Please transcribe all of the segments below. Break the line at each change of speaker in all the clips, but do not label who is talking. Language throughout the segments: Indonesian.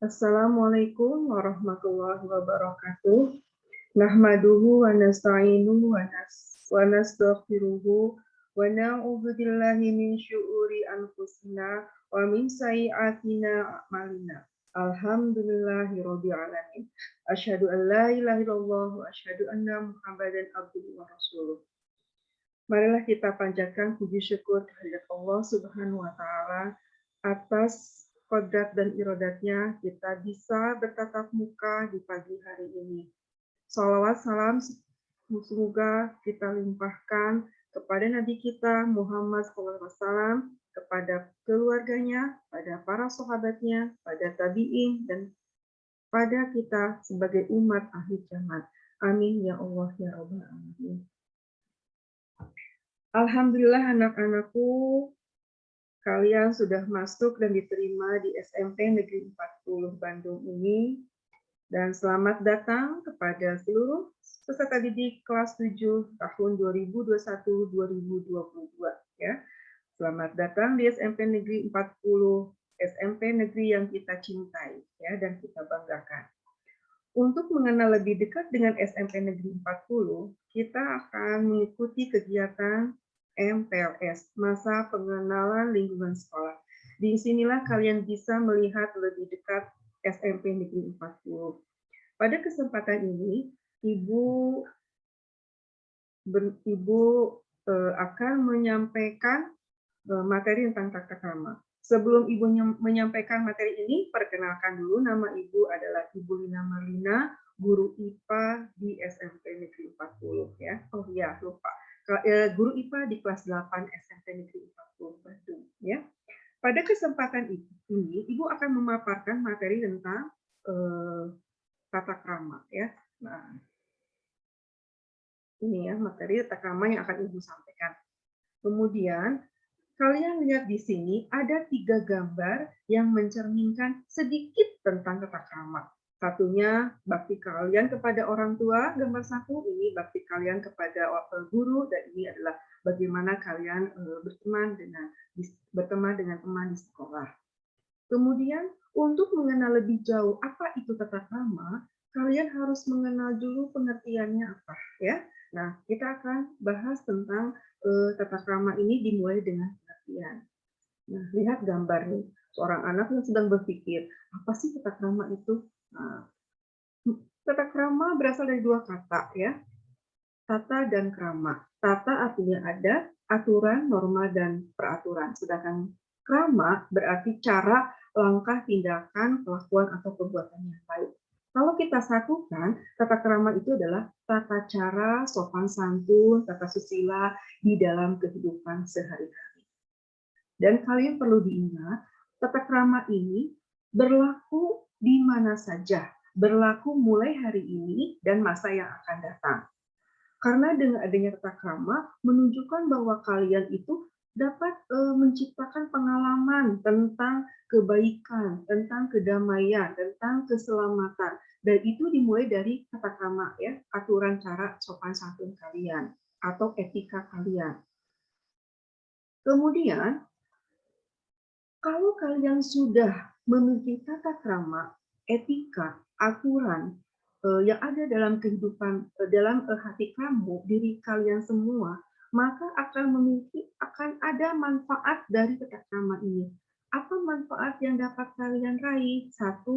Assalamualaikum warahmatullahi wabarakatuh. Nahmaduhu wa nasta'inuhu wa nastaghfiruhu wa na'udzu billahi min syururi anfusina wa min sayyi'atina a'malina. Alhamdulillahirabbil alamin. Asyhadu an la ilaha illallah wa asyhadu anna Muhammadan abduhu wa rasuluh. Marilah kita panjatkan puji syukur kehadirat Allah Subhanahu wa taala atas qadrat dan iradatnya kita bisa bertatap muka di pagi hari ini. Shalawat salam semoga kita limpahkan kepada Nabi kita Muhammad SAW, kepada keluarganya, pada para sahabatnya, pada tabi'in, dan pada kita sebagai umat akhir zaman. Amin ya Allah ya Rabbal alamin. Alhamdulillah anak-anakku, kalian sudah masuk dan diterima di SMP Negeri 40 Bandung ini. Dan selamat datang kepada seluruh peserta didik kelas 7 tahun 2021-2022 ya. Selamat datang di SMP Negeri 40, SMP negeri yang kita cintai ya dan kita banggakan. Untuk mengenal lebih dekat dengan SMP Negeri 40, kita akan mengikuti kegiatan MPLS, Masa Pengenalan Lingkungan Sekolah. Di sinilah kalian bisa melihat lebih dekat SMP Negeri 40. Pada kesempatan ini, Ibu akan menyampaikan materi tentang tata krama. Sebelum Ibu menyampaikan materi ini, perkenalkan dulu, nama Ibu adalah Ibu Lina Marlina, guru IPA di SMP Negeri 40 ya. Oh iya, lupa. Guru IPA di kelas 8 SMP Negeri 40 Bandung ya. Pada kesempatan ini Ibu akan memaparkan materi tentang tata krama ya. Nah, ini ya materi tata krama yang akan Ibu sampaikan. Kemudian kalian lihat di sini ada 3 gambar yang mencerminkan sedikit tentang tata krama. Satunya bakti kalian kepada orang tua, gambar 1 ini bakti kalian kepada guru, dan ini adalah bagaimana kalian berteman dengan teman di sekolah. Kemudian untuk mengenal lebih jauh apa itu tata krama, kalian harus mengenal dulu pengertiannya apa ya. Nah, kita akan bahas tentang tata krama ini dimulai dengan pengertian. Nah, lihat gambar nih, seorang anak yang sedang berpikir, apa sih tata krama itu? Nah, tata krama berasal dari 2 kata ya, tata dan krama. Tata artinya ada, aturan, norma, dan peraturan. Sedangkan krama berarti cara, langkah, tindakan, kelakuan, atau perbuatan yang baik. Kalau kita satukan, tata krama itu adalah tata cara, sopan santun, tata susila di dalam kehidupan sehari-hari. Dan kalian perlu diingat, tata krama ini berlaku di mana saja, berlaku mulai hari ini dan masa yang akan datang. Karena dengan adanya tata krama menunjukkan bahwa kalian itu dapat menciptakan pengalaman tentang kebaikan, tentang kedamaian, tentang keselamatan. Dan itu dimulai dari tata krama ya, aturan cara sopan santun kalian atau etika kalian. Kemudian kalau kalian sudah memiliki tata krama, etika, aturan yang ada dalam kehidupan, dalam hati kamu, diri kalian semua, maka akan ada manfaat dari tata krama ini. Apa manfaat yang dapat kalian raih? 1,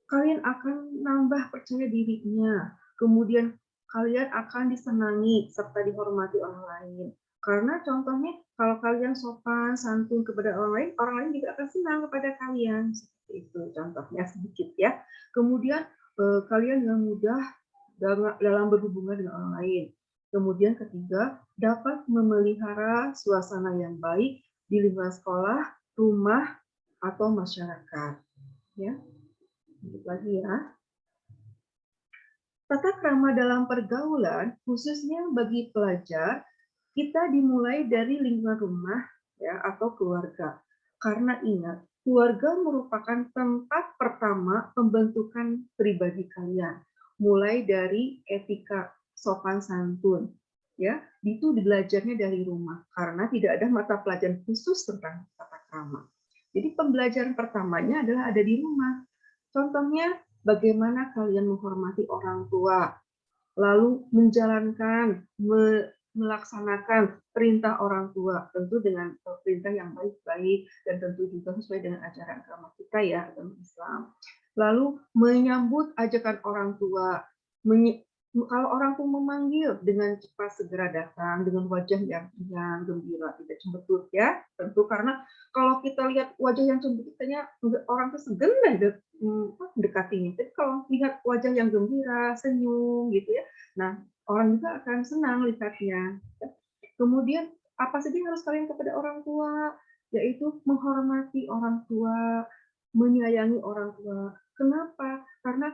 kalian akan nambah percaya dirinya. Kemudian kalian akan disenangi serta dihormati orang lain. Karena contohnya kalau kalian sopan santun kepada orang lain juga akan senang kepada kalian. Seperti itu contohnya sedikit ya. Kemudian kalian yang mudah dalam berhubungan dengan orang lain. Kemudian ketiga, dapat memelihara suasana yang baik di lingkungan sekolah, rumah, atau masyarakat. Ya. Lanjut lagi ya. Tata krama dalam pergaulan, khususnya bagi pelajar, kita dimulai dari lingkungan rumah ya atau keluarga. Karena ingat, keluarga merupakan tempat pertama pembentukan pribadi kalian. Mulai dari etika sopan santun. Ya, itu belajarnya dari rumah karena tidak ada mata pelajaran khusus tentang tata krama. Jadi pembelajaran pertamanya adalah ada di rumah. Contohnya, bagaimana kalian menghormati orang tua, lalu menjalankan, melaksanakan perintah orang tua, tentu dengan perintah yang baik-baik dan tentu juga sesuai dengan ajaran agama kita ya, agama Islam. Lalu menyambut ajakan orang tua, kalau orang tua memanggil dengan cepat segera datang dengan wajah yang riang, gembira, tidak cemberut ya, tentu karena kalau kita lihat wajah yang cemberut, katanya orang tuh segan deh dekatinya. Tapi kalau lihat wajah yang gembira, senyum gitu ya, nah orang juga akan senang lihatnya. Kemudian apa saja yang harus kalian kepada orang tua, yaitu menghormati orang tua, menyayangi orang tua. Kenapa? Karena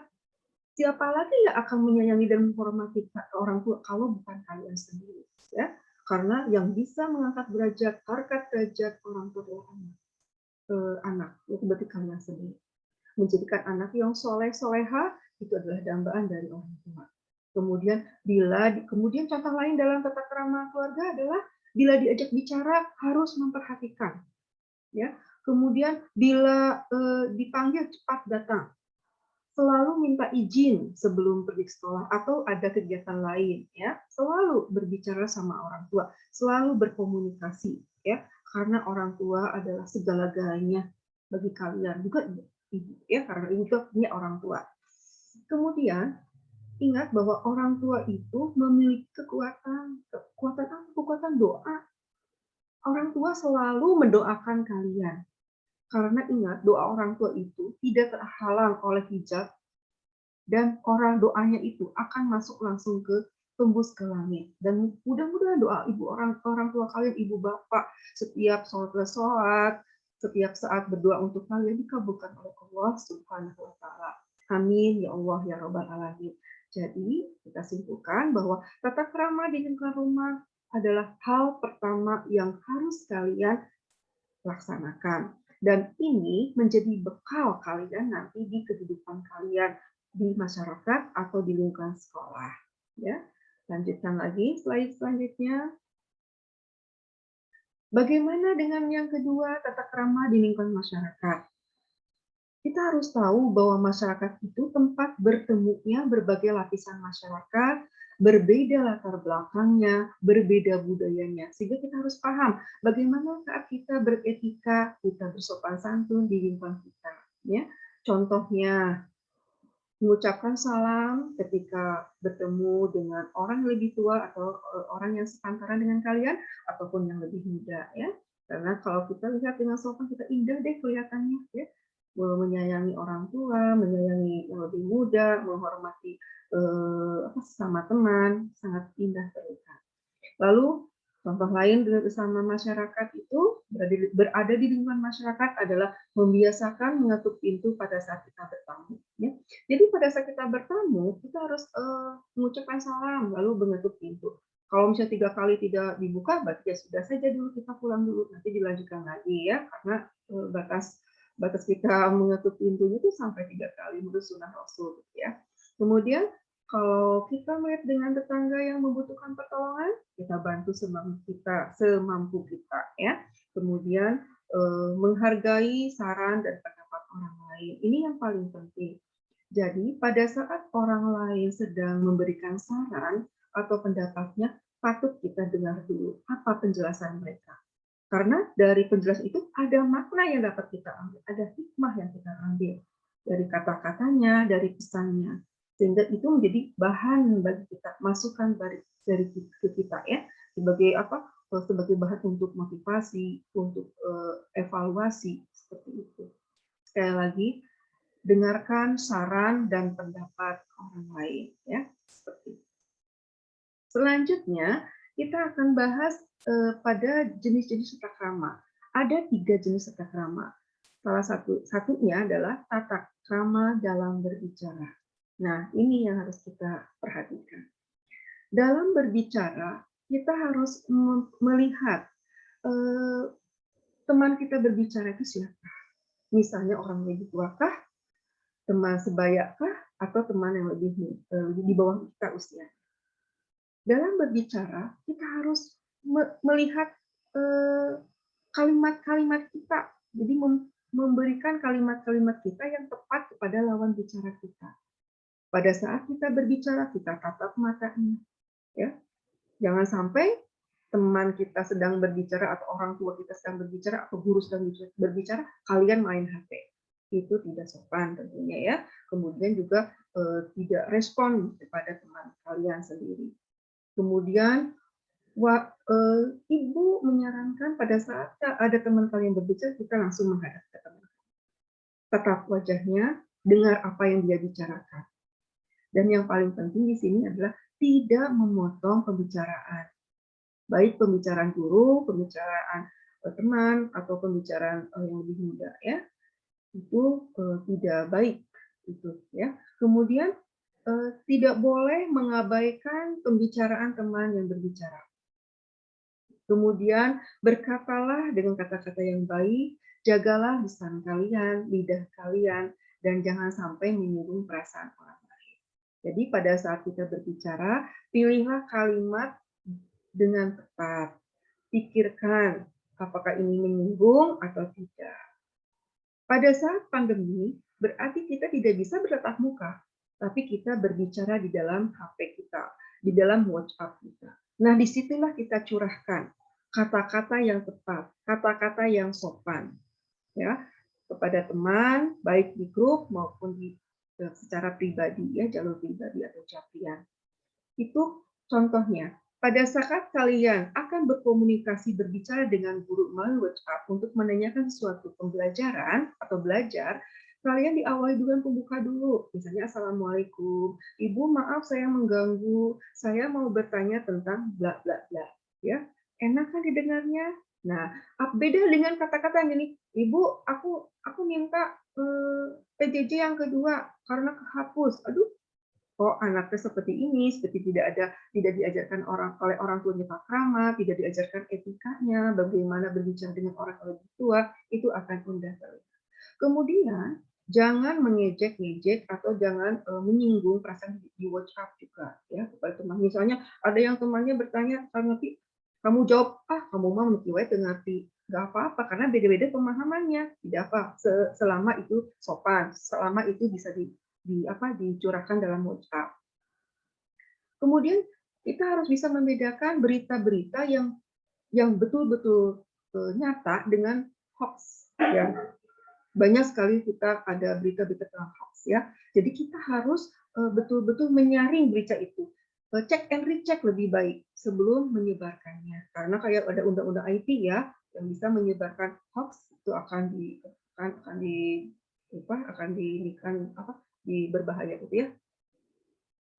siapa lagi yang akan menyayangi dan menghormati orang tua kalau bukan kalian sendiri, ya? Karena yang bisa mengangkat derajat, harkat derajat orang tua adalah anak, itu berarti kalian sendiri. Menjadikan anak yang soleh soleha itu adalah dambaan dari orang tua. Kemudian contoh lain dalam tata krama keluarga adalah bila diajak bicara harus memperhatikan, ya. Kemudian bila dipanggil cepat datang, selalu minta izin sebelum pergi ke sekolah atau ada kegiatan lain, ya. Selalu berbicara sama orang tua, selalu berkomunikasi, ya. Karena orang tua adalah segala-galanya bagi kalian juga ibu, ya. Karena ini juga punya orang tua. Kemudian ingat bahwa orang tua itu memiliki kekuatan apa? Kekuatan doa. Orang tua selalu mendoakan kalian. Karena ingat, doa orang tua itu tidak terhalang oleh hijab dan orang doanya itu akan masuk langsung ke tembus ke langit. Dan mudah-mudahan doa ibu orang tua kalian, ibu bapak, setiap sholat, setiap saat berdoa untuk kalian dikabulkan oleh Allah Subhanahu wa taala. Amin ya Allah ya rabbal alamin. Jadi, kita simpulkan bahwa tata krama di lingkungan rumah adalah hal pertama yang harus kalian laksanakan. Dan ini menjadi bekal kalian nanti di kehidupan kalian di masyarakat atau di lingkungan sekolah. Ya, lanjutkan lagi slide selanjutnya. Bagaimana dengan yang kedua, tata krama di lingkungan masyarakat? Kita harus tahu bahwa masyarakat itu tempat bertemunya berbagai lapisan masyarakat, berbeda latar belakangnya, berbeda budayanya. Sehingga kita harus paham bagaimana saat kita beretika, kita bersopan santun di lingkungan kita. Ya. Contohnya, mengucapkan salam ketika bertemu dengan orang yang lebih tua atau orang yang sepantaran dengan kalian, ataupun yang lebih muda. Ya. Karena kalau kita lihat dengan sopan, kita indah deh kelihatannya. Ya, menyayangi orang tua, menyayangi yang lebih muda, menghormati sesama teman, sangat indah terlihat. Lalu contoh lain bersama masyarakat itu berada di lingkungan masyarakat adalah membiasakan mengetuk pintu pada saat kita bertamu. Ya. Jadi pada saat kita bertamu kita harus mengucapkan salam lalu mengetuk pintu. Kalau misalnya 3 kali tidak dibuka, berarti ya sudah saja dulu kita pulang dulu, nanti dilanjutkan lagi ya, karena batas kita mengetuk pintunya itu sampai 3 kali menurut sunnah Rasul ya. Kemudian kalau kita melihat dengan tetangga yang membutuhkan pertolongan, kita bantu semampu kita ya. Kemudian menghargai saran dan pendapat orang lain. Ini yang paling penting. Jadi pada saat orang lain sedang memberikan saran atau pendapatnya, patut kita dengar dulu apa penjelasan mereka. Karena dari penjelasan itu ada makna yang dapat kita ambil, ada hikmah yang kita ambil dari kata-katanya, dari pesannya. Sehingga itu menjadi bahan bagi kita, masukan dari kita ya, sebagai apa? Sebagai bahan untuk motivasi, untuk evaluasi seperti itu. Sekali lagi, dengarkan saran dan pendapat orang lain ya, seperti itu. Selanjutnya kita akan bahas pada jenis-jenis tata krama. Ada 3 jenis tata krama. Salah satunya adalah tata krama dalam berbicara. Nah, ini yang harus kita perhatikan. Dalam berbicara, kita harus melihat teman kita berbicara itu siapa. Misalnya orang lebih tuakah, teman sebayakah, atau teman yang lebih di bawah kita usia. Dalam berbicara, kita harus melihat kalimat-kalimat kita. Jadi memberikan kalimat-kalimat kita yang tepat kepada lawan bicara kita. Pada saat kita berbicara, kita tatap matanya, ya. Jangan sampai teman kita sedang berbicara atau orang tua kita sedang berbicara atau guru sedang berbicara, kalian main HP. Itu tidak sopan tentunya ya. Kemudian juga tidak respon kepada teman kalian sendiri. Kemudian ibu menyarankan pada saat ada teman kalian berbicara, kita langsung menghadap ke teman. Tatap wajahnya, dengar apa yang dia bicarakan. Dan yang paling penting di sini adalah tidak memotong pembicaraan. Baik pembicaraan guru, pembicaraan teman, atau pembicaraan yang lebih muda ya. Itu tidak baik itu ya. Kemudian tidak boleh mengabaikan pembicaraan teman yang berbicara. Kemudian berkatalah dengan kata-kata yang baik, jagalah lisan kalian, lidah kalian, dan jangan sampai menyinggung perasaan orang lain. Jadi pada saat kita berbicara, pilihlah kalimat dengan tepat. Pikirkan apakah ini menyinggung atau tidak. Pada saat pandemi, berarti kita tidak bisa bertatap muka, tapi kita berbicara di dalam HP kita, di dalam WhatsApp kita. Nah, disitulah kita curahkan kata-kata yang tepat, kata-kata yang sopan, ya, kepada teman, baik di grup maupun secara pribadi, ya, jalur pribadi atau capian. Itu contohnya. Pada saat kalian akan berkomunikasi berbicara dengan guru melalui WhatsApp untuk menanyakan suatu pembelajaran atau belajar, kalian diawali dengan pembuka dulu. Misalnya, Assalamualaikum, Ibu maaf saya mengganggu, saya mau bertanya tentang bla bla bla. Ya, enak kan didengarnya? Nah, beda dengan kata-kata yang ini, Ibu, aku minta PJJ yang kedua karena kehapus. Aduh, oh anaknya seperti ini, seperti tidak diajarkan oleh orang tuanya takrama, tidak diajarkan etikanya, bagaimana berbicara dengan orang lebih tua, itu akan indah terlihat. Kemudian jangan mengejek-ngejek atau jangan menyinggung perasaan di WhatsApp juga ya kepada teman. Misalnya ada yang temannya bertanya, ngerti, kamu jawab, kamu mah ngerti, nggak apa-apa karena beda-beda pemahamannya, tidak apa, selama itu sopan, selama itu bisa dicurahkan dalam WhatsApp. Kemudian kita harus bisa membedakan berita-berita yang betul-betul nyata dengan hoax. Ya. Banyak sekali kita ada berita-berita tentang hoax ya. Jadi kita harus betul-betul menyaring berita itu. Cek and recheck lebih baik sebelum menyebarkannya. Karena kayak ada undang-undang IT ya yang bisa menyebarkan hoax itu akan berbahaya gitu ya,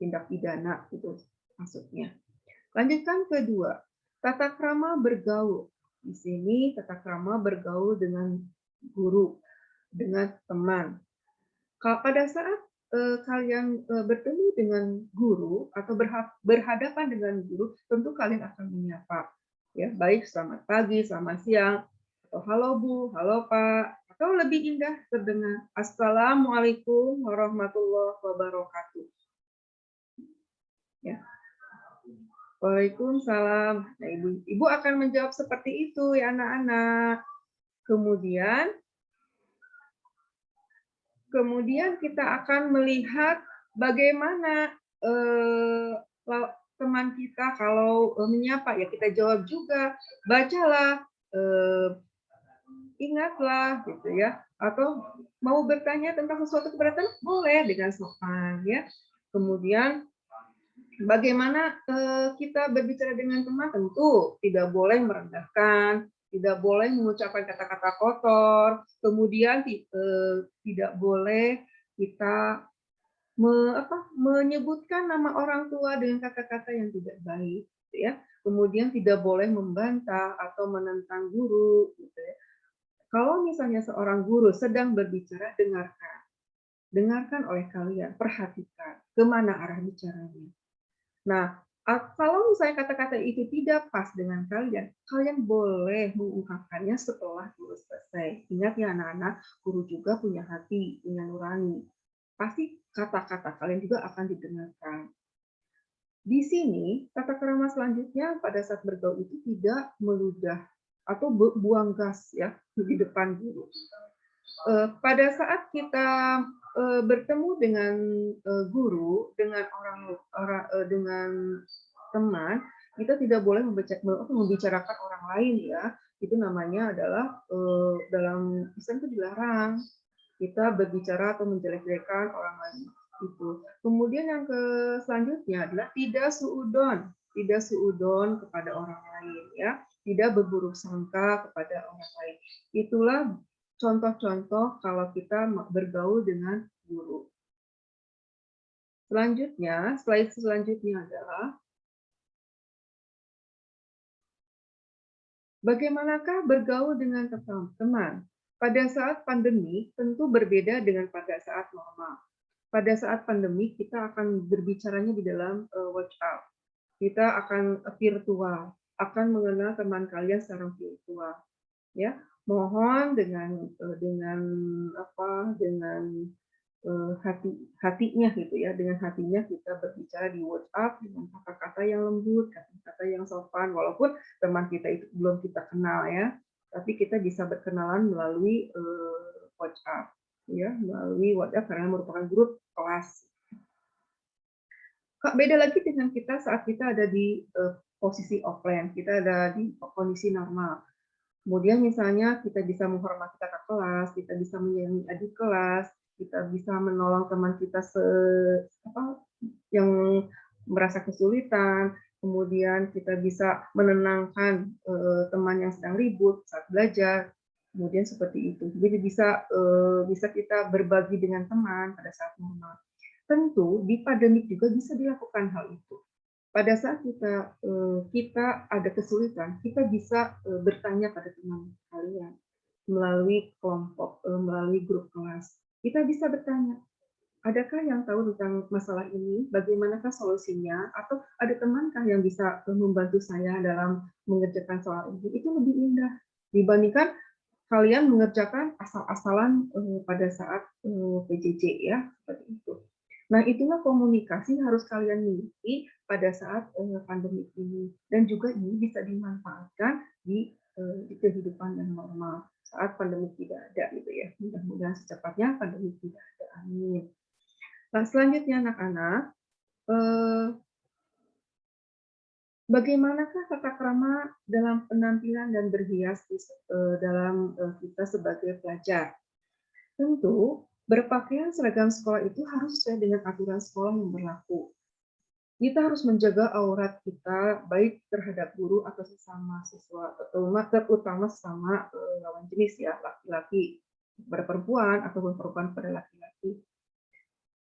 tindak pidana itu maksudnya. Lanjutkan kedua, tata krama bergaul. Di sini tata krama bergaul dengan guru, dengan teman. Pada saat kalian bertemu dengan guru atau berhadapan dengan guru, tentu kalian akan menyapa, ya baik selamat pagi, selamat siang, atau halo Bu, halo Pak, atau lebih indah terdengar Assalamualaikum warahmatullahi wabarakatuh. Ya. Waalaikumsalam. Nah, Ibu akan menjawab seperti itu ya anak-anak. Kemudian kita akan melihat bagaimana teman kita kalau menyapa ya kita jawab juga, bacalah, ingatlah gitu ya, atau mau bertanya tentang sesuatu kepada teman boleh dengan sopan ya. Kemudian bagaimana kita berbicara dengan teman, tentu tidak boleh merendahkan, tidak boleh mengucapkan kata-kata kotor, kemudian tidak boleh kita menyebutkan nama orang tua dengan kata-kata yang tidak baik, ya. Kemudian tidak boleh membantah atau menentang guru, gitu ya. Kalau misalnya seorang guru sedang berbicara, dengarkan oleh kalian, perhatikan kemana arah bicaranya. Nah, kalau misalnya kata-kata itu tidak pas dengan kalian, kalian boleh mengungkapkannya setelah guru selesai. Ingat ya anak-anak, guru juga punya hati, punya nurani. Pasti kata-kata kalian juga akan didengarkan. Di sini, tata krama selanjutnya pada saat bergaul itu tidak meludah atau buang gas ya di depan guru. Pada saat kita bertemu dengan guru, dengan dengan teman, kita tidak boleh membicarakan orang lain ya. Itu namanya adalah dalam Islam itu dilarang kita berbicara atau menjelek-jelekan orang lain itu. Kemudian yang selanjutnya adalah tidak suudon kepada orang lain ya, tidak berburuk sangka kepada orang lain. Itulah contoh-contoh kalau kita bergaul dengan guru. Selanjutnya, slide selanjutnya adalah bagaimanakah bergaul dengan teman? Pada saat pandemi tentu berbeda dengan pada saat normal. Pada saat pandemi kita akan berbicaranya di dalam WhatsApp. Kita akan virtual, akan mengenal teman kalian secara virtual. Ya, mohon dengan hatinya gitu ya, dengan hatinya kita berbicara di WhatsApp dengan kata-kata yang lembut, kata-kata yang sopan, walaupun teman kita itu belum kita kenal ya, tapi kita bisa berkenalan melalui WhatsApp ya, melalui WhatsApp karena merupakan grup kelas. Beda lagi dengan kita saat kita ada di posisi offline, kita ada di kondisi normal. Kemudian misalnya kita bisa menghormati kakak kelas, kita bisa menyayangi adik kelas, kita bisa menolong teman kita yang merasa kesulitan, kemudian kita bisa menenangkan teman yang sedang ribut saat belajar, kemudian seperti itu. Jadi bisa kita berbagi dengan teman pada saat normal. Tentu di pandemik juga bisa dilakukan hal itu. Pada saat kita ada kesulitan, kita bisa bertanya pada teman kalian melalui kelompok, melalui grup kelas. Kita bisa bertanya, adakah yang tahu tentang masalah ini? Bagaimanakah solusinya? Atau ada temankah yang bisa membantu saya dalam mengerjakan soal ini? Itu lebih indah dibandingkan kalian mengerjakan asal-asalan pada saat PJJ ya, seperti itu. Nah, itulah komunikasi harus kalian miliki pada saat pandemi ini, dan juga ini bisa dimanfaatkan di kehidupan yang normal saat pandemi tidak ada gitu ya. Mudah-mudahan secepatnya pandemi tidak ada. Amin. Nah, selanjutnya anak-anak, bagaimanakah tata krama dalam penampilan dan berhias dalam kita sebagai pelajar? Tentu, berpakaian seragam sekolah itu harus sesuai dengan aturan sekolah yang berlaku. Kita harus menjaga aurat kita baik terhadap guru atau sesama siswa, terutama sesama lawan jenis ya, laki-laki pada perempuan ataupun perempuan pada laki-laki.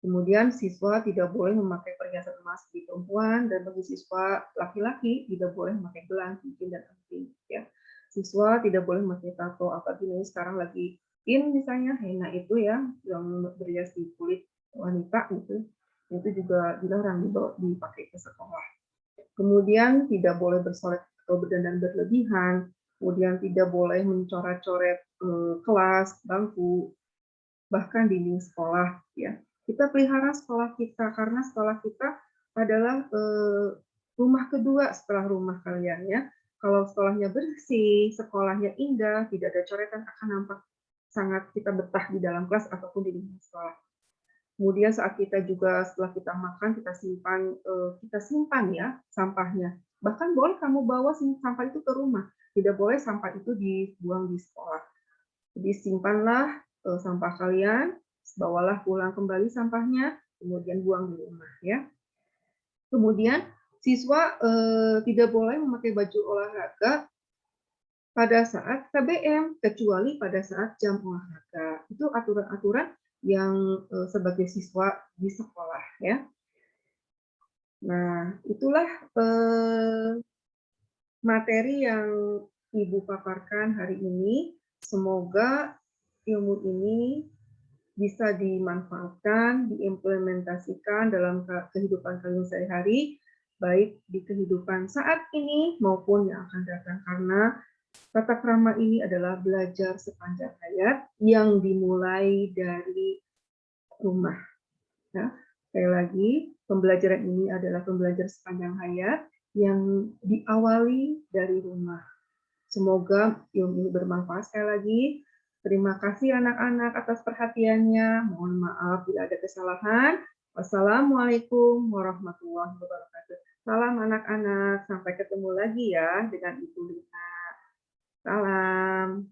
Kemudian siswa tidak boleh memakai perhiasan emas di perempuan, dan bagi siswa laki-laki tidak boleh memakai gelang, cincin, dan anting. Ya. Siswa tidak boleh memakai tato, apalagi ini sekarang lagi misalnya henna itu ya, yang berhias di kulit wanita gitu, itu juga dilarang dipakai ke sekolah. Kemudian tidak boleh bersolek atau berdandan berlebihan, kemudian tidak boleh mencoret-coret kelas, bangku, bahkan dinding sekolah ya. Kita pelihara sekolah kita karena sekolah kita adalah rumah kedua setelah rumah kalian ya. Kalau sekolahnya bersih, sekolahnya indah, tidak ada coretan, akan nampak sangat kita betah di dalam kelas ataupun di lingkungan sekolah. Kemudian saat kita juga setelah kita makan kita simpan ya sampahnya. Bahkan boleh kamu bawa sampah itu ke rumah. Tidak boleh sampah itu dibuang di sekolah. Jadi simpanlah sampah kalian, bawalah pulang kembali sampahnya, kemudian buang di rumah ya. Kemudian siswa tidak boleh memakai baju olahraga pada saat KBM kecuali pada saat jam olahraga. Itu aturan-aturan yang sebagai siswa di sekolah ya. Nah, itulah materi yang Ibu paparkan hari ini. Semoga ilmu ini bisa dimanfaatkan, diimplementasikan dalam kehidupan kalian sehari-hari, baik di kehidupan saat ini maupun yang akan datang. Karena tata krama ini adalah belajar sepanjang hayat yang dimulai dari rumah. Ya. Sekali lagi, pembelajaran ini adalah pembelajaran sepanjang hayat yang diawali dari rumah. Semoga ilmu ini bermanfaat sekali lagi. Terima kasih anak-anak atas perhatiannya. Mohon maaf bila ada kesalahan. Wassalamualaikum warahmatullahi wabarakatuh. Salam anak-anak. Sampai ketemu lagi ya dengan Ibu Lina. Salam.